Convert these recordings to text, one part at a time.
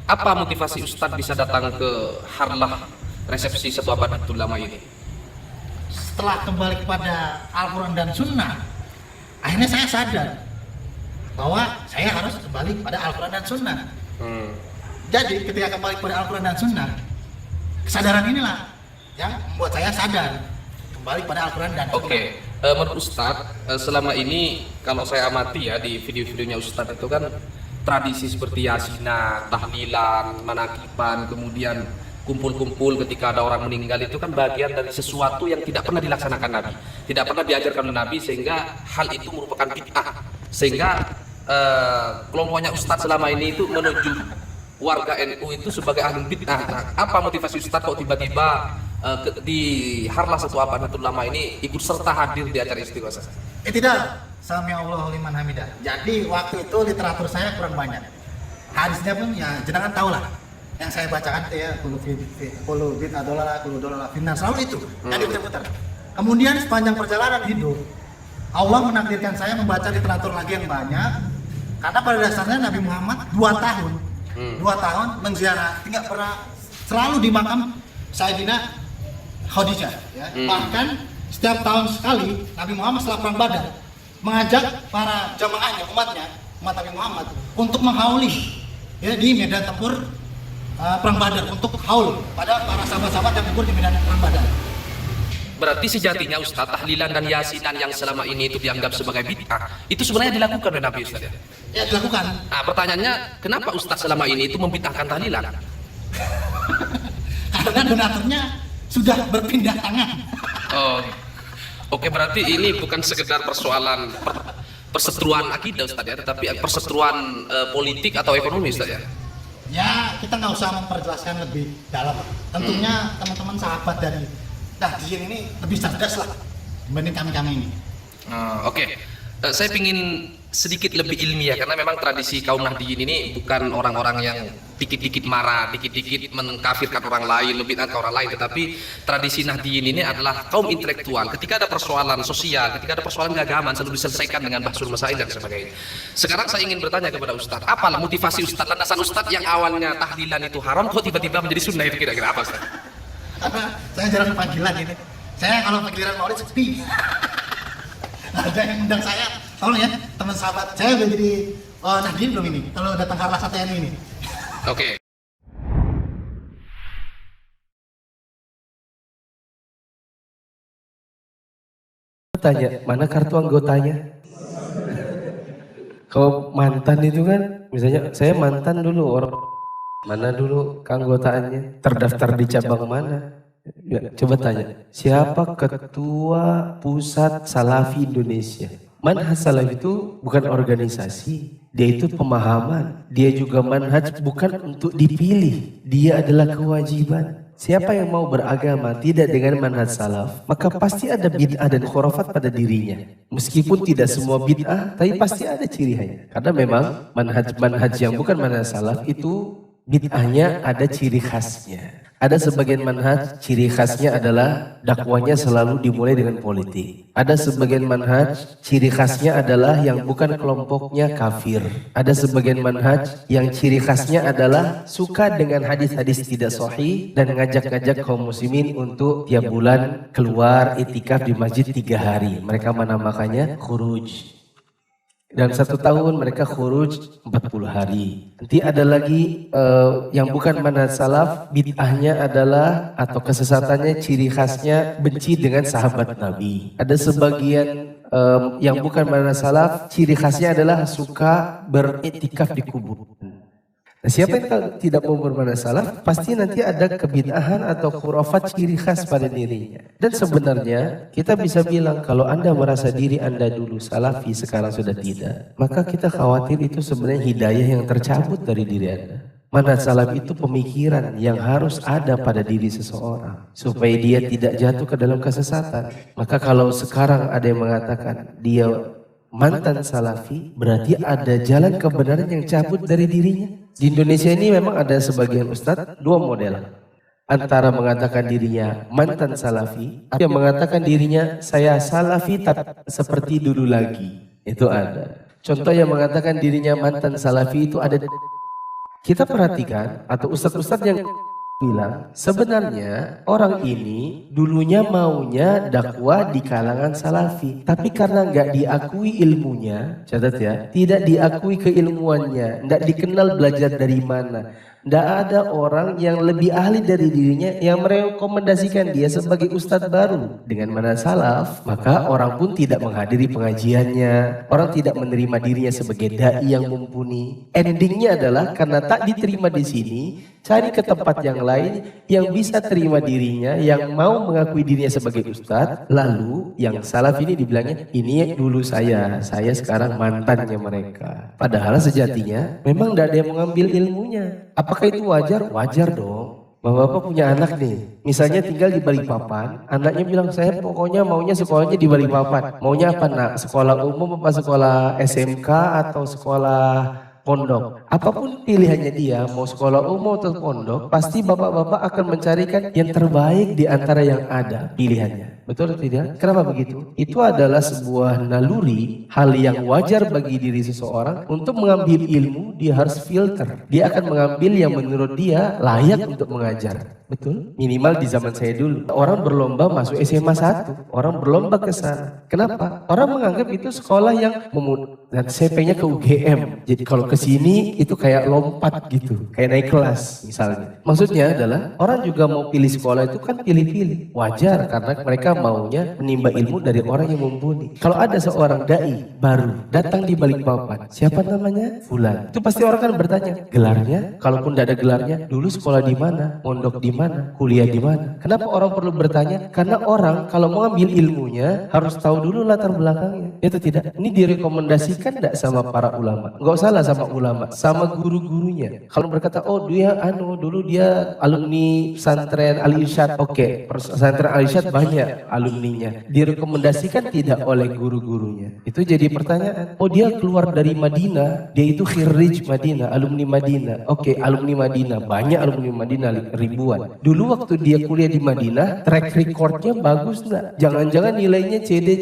Apa motivasi Ustadz bisa datang ke Harlah resepsi Satu Abad Nahdlatul Ulama ini? Setelah kembali kepada Al-Quran dan Sunnah, akhirnya saya sadar bahwa saya harus kembali pada Al-Quran dan Sunnah. Jadi ketika kembali kepada Al-Quran dan Sunnah, kesadaran inilah yang membuat saya sadar kembali pada Al-Quran dan Sunnah. Oke, menurut Ustadz, selama ini kalau saya amati ya di video-videonya Ustadz itu kan tradisi seperti yasinan, tahlilan, manakiban, kemudian kumpul-kumpul ketika ada orang meninggal itu kan bagian dari sesuatu yang tidak pernah dilaksanakan Nabi, tidak pernah diajarkan oleh Nabi, sehingga hal itu merupakan bid'ah. Sehingga kelompoknya Ustadz selama ini itu menuju warga NU itu sebagai ahli bid'ah. Nah, apa motivasi Ustadz kok tiba-tiba di Harlah Satu Abad Nahdlatul Ulama ini ikut serta hadir di acara istighosa? Tidak, Sami Allah liman hamidah. Jadi waktu itu literatur saya kurang banyak. Hadisnya pun ya jenengan tahu lah. Yang saya bacakan itu ya kulu bid adolah kulu dolah finnar, selalu itu. Jadi putar-putar. Kemudian sepanjang perjalanan hidup, Allah menakdirkan saya membaca literatur lagi yang banyak. Karena pada dasarnya Nabi Muhammad 2 tahun, 2 tahun menziarah, tidak pernah selalu di makam Sayyidina Khadijah. Ya. Bahkan setiap tahun sekali Nabi Muhammad setelah perang Badar mengajak para jamaahnya, umat Nabi Muhammad untuk menghauli ya, di medan tempur perang Badar, untuk haul pada para sahabat-sahabat yang gugur di medan perang Badar. Berarti sejatinya Ustadz, tahlilan dan yasinan yang selama ini itu dianggap sebagai bid'ah itu sebenarnya dilakukan oleh Nabi Ustadz ya? Ya dilakukan. Nah, pertanyaannya, kenapa Ustadz selama ini itu membid'ahkan tahlilan? Karena donaturnya sudah berpindah tangan. Oh, oke, berarti ini bukan sekedar persoalan perseteruan akidah Ustadz ya, tetapi perseteruan politik atau ekonomi Ustadz ya? Ya, kita nggak usah memperjelaskan lebih dalam. Tentunya teman-teman sahabat dari Nahdien ini lebih cerdas lah dibanding kami-kami ini. Oke. Saya ingin sedikit lebih ilmiah karena memang tradisi kaum Nahdien ini bukan orang-orang yang dikit-dikit marah, dikit-dikit mengkafirkan orang lain, lebih ke orang lain, tetapi tradisi Nahdien ini adalah kaum intelektual. Ketika ada persoalan sosial, ketika ada persoalan keagamaan selalu diselesaikan dengan bahsul masail dan sebagainya. Sekarang saya ingin bertanya kepada Ustadz, apalah motivasi Ustadz, landasan Ustadz yang awalnya tahlilan itu haram kok tiba-tiba menjadi sunnah, itu kira-kira apa Ustadz? Karena saya jarang panggilan ini. Saya kalau panggilan maulid sepi. Ada yang undang saya, tolong ya teman sahabat. Saya udah jadi Nahdien belum ini? Kalau datang Harlah Satu ini. Oke. Tanya, mana kartu anggotanya? Kalau mantan itu kan, misalnya saya mantan dulu, orang mana dulu keanggotaannya, terdaftar di cabang mana? Ya, coba tanya, siapa ketua pusat Salafi Indonesia? Manhaj Salafi itu bukan organisasi, dia itu pemahaman, dia juga manhaj bukan untuk dipilih, dia adalah kewajiban. Siapa yang mau beragama tidak dengan manhaj salaf, maka pasti ada bid'ah dan khurafat pada dirinya. Meskipun tidak semua bid'ah, tapi pasti ada ciri khasnya. Karena memang manhaj yang bukan manhaj salaf itu bid'ahnya ada ciri khasnya. Ada sebagian manhaj ciri khasnya adalah dakwanya selalu dimulai dengan politik. Ada sebagian manhaj ciri khasnya adalah yang bukan kelompoknya kafir. Ada sebagian manhaj yang ciri khasnya adalah suka dengan hadis-hadis tidak sahih dan ngajak-ngajak kaum muslimin untuk tiap bulan keluar itikaf di masjid 3 hari. Mereka menamakannya khuruj. Dan 1 tahun mereka khuruj 40 hari. Nanti ada lagi yang bukan manhaj salaf, bid'ahnya adalah atau kesesatannya ciri khasnya benci dengan sahabat Nabi. Ada sebagian yang bukan manhaj salaf, ciri khasnya adalah suka beriktikaf di kubur. Nah, siapa yang tidak mau bermanhaj salaf, pasti nanti ada kebid'ahan atau khurafat ciri khas pada dirinya. Dan sebenarnya kita bisa bilang kalau Anda merasa diri Anda dulu salafi sekarang sudah tidak, maka kita khawatir itu sebenarnya hidayah yang tercabut dari diri Anda. Manhaj salaf itu pemikiran yang harus ada pada diri seseorang supaya dia tidak jatuh ke dalam kesesatan. Maka kalau sekarang ada yang mengatakan dia mantan salafi, berarti ada jalan kebenaran yang cabut dari dirinya. Di Indonesia ini memang ada sebagian ustadz 2 model. Antara mengatakan dirinya mantan salafi, atau yang mengatakan dirinya saya salafi tapi seperti dulu lagi. Itu ada. Contoh yang mengatakan dirinya mantan salafi itu ada Kita perhatikan atau ustadz-ustadz yang bilang sebenarnya orang ini dulunya maunya dakwah di kalangan salafi, tapi karena nggak diakui ilmunya, catat ya, tidak diakui keilmuannya, nggak dikenal belajar dari mana, nggak ada orang yang lebih ahli dari dirinya yang merekomendasikan dia sebagai ustadz baru dengan manhaj salaf, maka orang pun tidak menghadiri pengajiannya, orang tidak menerima dirinya sebagai dai yang mumpuni. Endingnya adalah karena tak diterima di sini, cari ke tempat yang lain yang bisa terima dirinya, yang mau mengakui dirinya sebagai ustadz. Lalu yang salaf ini dibilangnya, ini dulu saya sekarang mantannya mereka. Padahal sejatinya memang tidak ada yang mengambil ilmunya. Apakah itu wajar? Wajar dong. Bapak punya anak nih, misalnya tinggal di Balikpapan, anaknya bilang saya pokoknya maunya sekolahnya di Balikpapan. Maunya apa nak? Sekolah umum apa sekolah SMK atau sekolah pondok? Apapun pilihannya dia, mau sekolah umum atau pondok, pasti bapak-bapak akan mencarikan yang terbaik di antara yang ada pilihannya. Betul atau tidak? Kenapa begitu? Itu adalah sebuah naluri, hal yang wajar bagi diri seseorang. Untuk mengambil ilmu, dia harus filter. Dia akan mengambil yang menurut dia layak untuk mengajar. Betul? Minimal di zaman saya dulu, orang berlomba masuk SMA 1, orang berlomba ke sana. Kenapa? Orang menganggap itu sekolah yang dan saya pengennya ke UGM. Jadi kalau ke sini itu kayak lompat gitu, kayak naik kelas misalnya. Maksudnya adalah orang juga mau pilih sekolah itu kan pilih-pilih. Wajar karena mereka maunya menimba ilmu dari orang yang mumpuni. Kalau ada seorang dai baru datang di Balikpapan, siapa namanya? Fulan. Itu pasti orang kan bertanya, gelarnya? Kalaupun tidak ada gelarnya, dulu sekolah di mana? Mondok di mana? Kuliah di mana? Kenapa orang perlu bertanya? Karena orang kalau mau ambil ilmunya harus tahu dulu latar belakangnya. Itu tidak. Ini direkomendasikan tidak sama para ulama? Enggak salah sama ulama, sama guru-gurunya. Kalau berkata, oh dia dulu dia alumni pesantren Al Irsyad. Oke, pesantren Al Irsyad banyak alumninya. Direkomendasikan tidak oleh guru-gurunya. Itu jadi pertanyaan. Oh dia keluar dari Madinah, dia itu khirij Madinah, alumni Madinah. Oke, alumni Madinah, banyak alumni Madinah ribuan. Dulu waktu dia kuliah di Madinah, track recordnya bagus enggak? Jangan-jangan nilainya CD.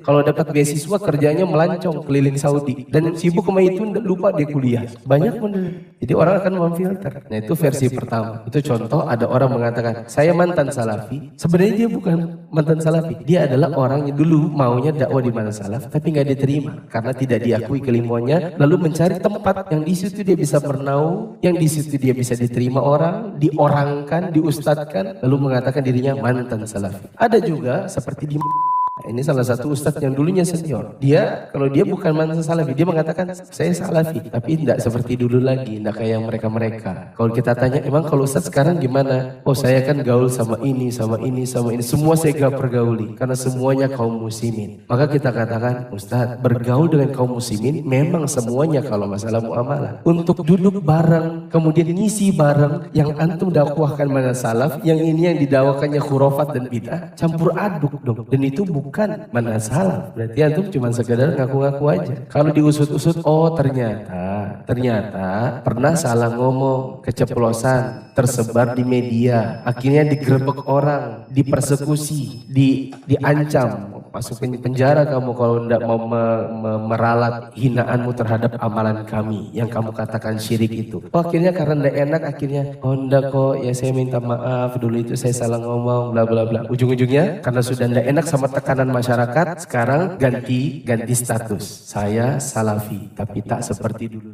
Kalau dapat beasiswa kerjanya melancong keliling Saudi dan sibuk sama itu lupa dia kuliah. Banyak bener. Jadi orang akan memfilter. Nah itu versi pertama. Itu contoh ada orang mengatakan saya mantan salafi. Sebenarnya dia bukan mantan salafi. Dia adalah orang yang dulu maunya dakwah di mana salaf tapi nggak diterima karena tidak diakui keilmuannya. Lalu mencari tempat yang di situ dia bisa bernaung, yang di situ dia bisa diterima orang, diorangkan, diustadkan, lalu mengatakan dirinya mantan salafi. Ada juga seperti di ini salah satu ustadz yang dulunya senior. Dia kalau dia bukan mantan salafi, dia mengatakan saya salafi, tapi tidak seperti dulu lagi, tidak kayak mereka. Kalau kita tanya, emang kalau ustadz sekarang gimana? Oh saya kan gaul sama ini, semua saya gak pergauli karena semuanya kaum muslimin. Maka kita katakan, ustadz bergaul dengan kaum muslimin memang semuanya kalau masalah muamalah. Untuk duduk bareng, kemudian ngisi bareng, yang antum dakwahkan mana salaf, yang ini yang didakwakannya khurafat dan bid'ah, campur aduk dong. Dan itu bukan manhaj salaf. Berarti antum cuma sekedar ngaku-ngaku aja. Kalau diusut-usut, oh ternyata pernah salah ngomong, keceplosan, tersebar di media, akhirnya digerebek orang, dipersekusi, diancam, masukin penjara kamu kalau tidak mau meralat hinaanmu terhadap amalan kami yang kamu katakan syirik itu. Oh, akhirnya karena tidak enak, akhirnya oh enggak kok, ya saya minta maaf dulu itu saya salah ngomong, bla bla bla. Ujung-ujungnya karena sudah tidak enak sama tekanan masyarakat, sekarang ganti status. Saya salafi, tapi tak seperti dulu.